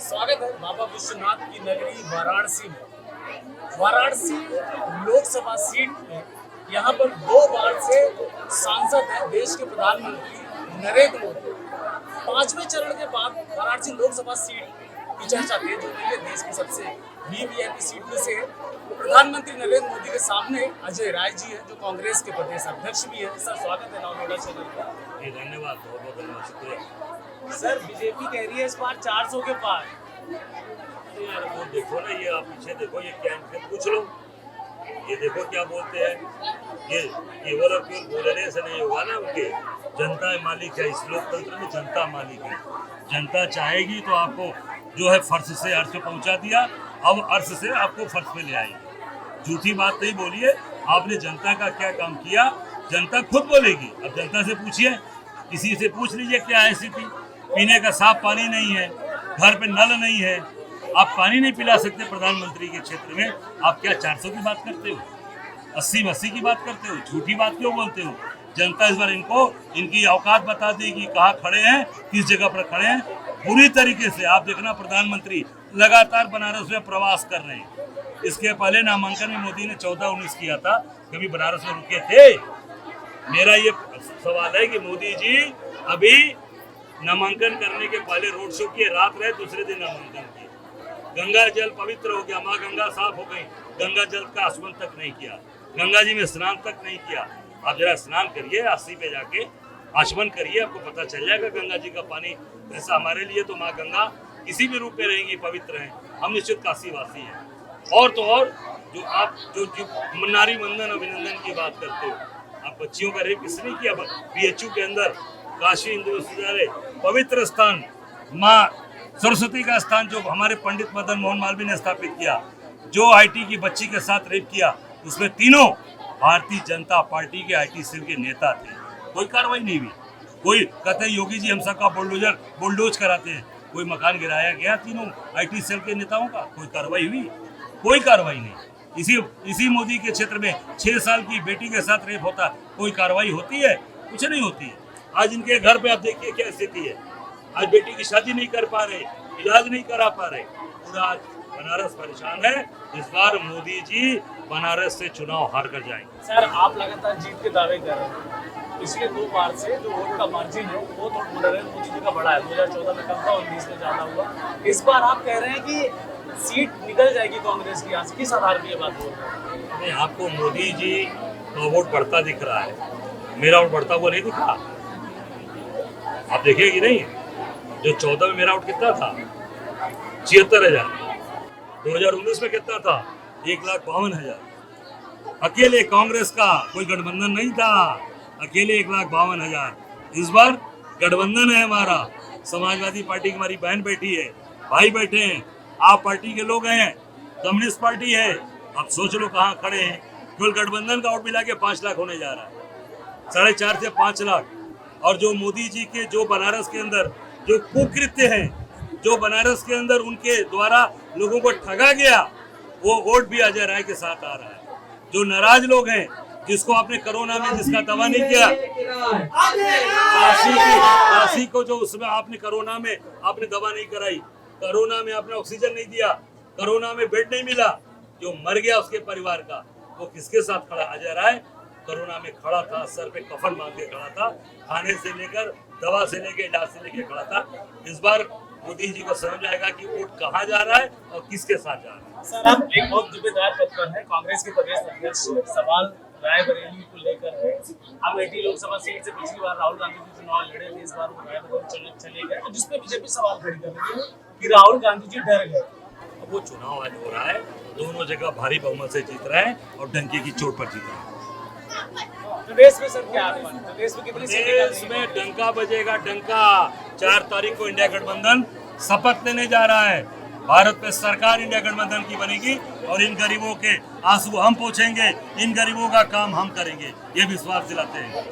स्वागत है बाबा विश्वनाथ की नगरी वाराणसी में। वाराणसी लोकसभा सीट में यहाँ पर 2 बार से सांसद हैं देश के प्रधानमंत्री नरेंद्र मोदी। 5वें चरण के बाद वाराणसी लोकसभा सीट की चर्चा तेज हो रही है। देश की सबसे वीवीआईपी सीट में से प्रधानमंत्री नरेंद्र मोदी के सामने अजय राय जी है, जो कांग्रेस के प्रदेश अध्यक्ष भी है। सर, स्वागत है नवनोड़ा चैनल पर। धन्यवाद, बहुत बहुत धन्यवाद, शुक्रिया। सर, बीजेपी कह रही है इस बार 400 के पार। यार वो देखो ना, ये आप पीछे देखो, ये क्या इनसे पूछ लो, ये देखो क्या बोलते हैं। ये केवल और केवल बोलने से नहीं होगा ना, उनके जनता मालिक है। इस लोकतंत्र में जनता मालिक है। जनता चाहेगी तो आपको जो है फर्श से अर्श पे पहुंचा दिया, अब अर्श से आपको फर्श पे ले आएगी। झूठी बात नहीं बोलिए। आपने जनता का क्या काम किया, जनता खुद बोलेगी। अब जनता से पूछिए, किसी से पूछ लीजिए क्या है स्थिति। पीने का साफ पानी नहीं है, घर पे नल नहीं है, आप पानी नहीं पिला सकते प्रधानमंत्री के क्षेत्र में। आप क्या 400 की बात करते हो, 80 की बात करते हो? झूठी बात क्यों बोलते हो? जनता इस बार इनको इनकी औकात बता देगी, कहाँ खड़े हैं, किस जगह पर खड़े हैं। पूरी तरीके से आप देखना, प्रधानमंत्री लगातार बनारस में प्रवास कर रहे हैं। इसके पहले नामांकन में मोदी ने 14-19 किया था, कभी बनारस में रुके थे? मेरा ये सवाल है कि मोदी जी अभी नामांकन करने के पहले रोड शो किए, रात रहे, दूसरे दिन नामांकन किए। गंगा जल पवित्र हो गया, माँ गंगा साफ हो गई, गंगा जल का आचमन तक नहीं किया, गंगा जी में स्नान तक नहीं किया। आप जरा स्नान करिए, 80 पे जाके आचमन करिए, आपको पता चल जाएगा गंगा जी का पानी ऐसा। हमारे लिए तो माँ गंगा किसी भी रूप में रहेंगी, पवित्र हैं। हम निश्चित काशी वासी हैं। और तो और जो आप जो नारी वंदन अभिनंदन की बात करते हो, आप बच्चियों का रेप किसने किया? बीएचयू के अंदर काशी हिंदू विश्वविद्यालय पवित्र स्थान, माँ सरस्वती का स्थान जो हमारे पंडित मदन मोहन मालवीय ने स्थापित किया, जो आईटी की बच्ची के साथ रेप किया, उसमें तीनों भारतीय जनता पार्टी के आईटी सेल के नेता थे। कोई कार्रवाई नहीं हुई। कोई कहते हैं योगी जी हम सबका बुलडोज कराते हैं। कोई मकान गिराया गया तीनों आईटी सेल के नेताओं का? कोई कार्रवाई हुई? कोई कार्रवाई नहीं। इसी मोदी के क्षेत्र में 6 साल की बेटी के साथ रेप होता, कोई कार्रवाई होती है? कुछ नहीं होती है। आज इनके घर पे आप देखिए क्या स्थिति है। आज बेटी की शादी नहीं कर पा रहे, इलाज नहीं करा पा रहे। पूरा आज बनारस परेशान है। इस बार मोदी जी बनारस से चुनाव हार कर जाएंगे। सर, आप लगातार जीत के दावे कर रहे हैं। पिछले 2 बार से जो वोट का मार्जिन है वो तो नरेंद्र मोदी जी का बड़ा है। 2014 में कम था, 19 में ज्यादा हुआ। इस बार आप कह रहे हैं कि सीट निकल जाएगी कांग्रेस की। यहाँ से किस आधार पर ये बात बोल रहे हैं? आपको मोदी जी का वोट बढ़ता दिख रहा है, मेरा वोट बढ़ता हुआ नहीं दिखा? आप देखिए कि नहीं, जो 14 में मेरा वोट कितना था? 76,000। 2019 में कितना था? 1,52,000। अकेले कांग्रेस का कोई गठबंधन नहीं था, अकेले 1,52,000। इस बार गठबंधन है हमारा। समाजवादी पार्टी की हमारी बहन बैठी है, भाई बैठे हैं, आप पार्टी के लोग हैं, कम्युनिस्ट पार्टी है। आप सोच लो कहाँ खड़े हैं। कुल गठबंधन का वोट मिला के 5 लाख होने जा रहा है, 4.5 से 5 लाख। और जो मोदी जी के जो बनारस के अंदर जो कुकृत्य हैं, जो बनारस के अंदर उनके द्वारा लोगों को ठगा गया, वो वोट भी अजय राय के साथ आ रहा है। जो नाराज लोग हैं, जिसको आपने कोरोना में जिसका दवा नहीं किया, काशी को जो उसमें आपने कोरोना में आपने दवा नहीं कराई, कोरोना में आपने ऑक्सीजन नहीं दिया, कोरोना में बेड नहीं मिला, जो मर गया उसके परिवार का, वो किसके साथ खड़ा? अजय राय कोरोना में खड़ा था, सर पे कफन बांध के खड़ा था, खाने से लेकर दवा से लेकर इलाज से लेकर खड़ा था। इस बार मोदी जी को समझ आएगा कि वोट कहाँ जा रहा है और किसके साथ जा रहा है। सर, आप एक बहुत जिम्मेदार पद पर है, कांग्रेस के प्रदेश अध्यक्ष। सवाल रायबरेली को लेकर है। हम 80 लोकसभा सीट से पिछली बार राहुल गांधी जी चुनाव लड़े थे, इस बार वो रायबरेली चले गए, जिसपे बीजेपी सवाल खड़ी कर रही है कि राहुल गांधी जी डर गए। अब वो चुनाव आज हो रहा है, दोनों जगह भारी बहुमत से जीत रहे हैं और डंके की चोट पर जीत रहे हैं। प्रदेश में सर क्या अनुमान? प्रदेश में कितनी सीटें? प्रदेश में डंका बजेगा, डंका। 4 तारीख को इंडिया गठबंधन शपथ लेने जा रहा है। भारत में सरकार इंडिया गठबंधन की बनेगी और इन गरीबों के आंसू हम पोंछेंगे, इन गरीबों का काम हम करेंगे, ये विश्वास दिलाते हैं।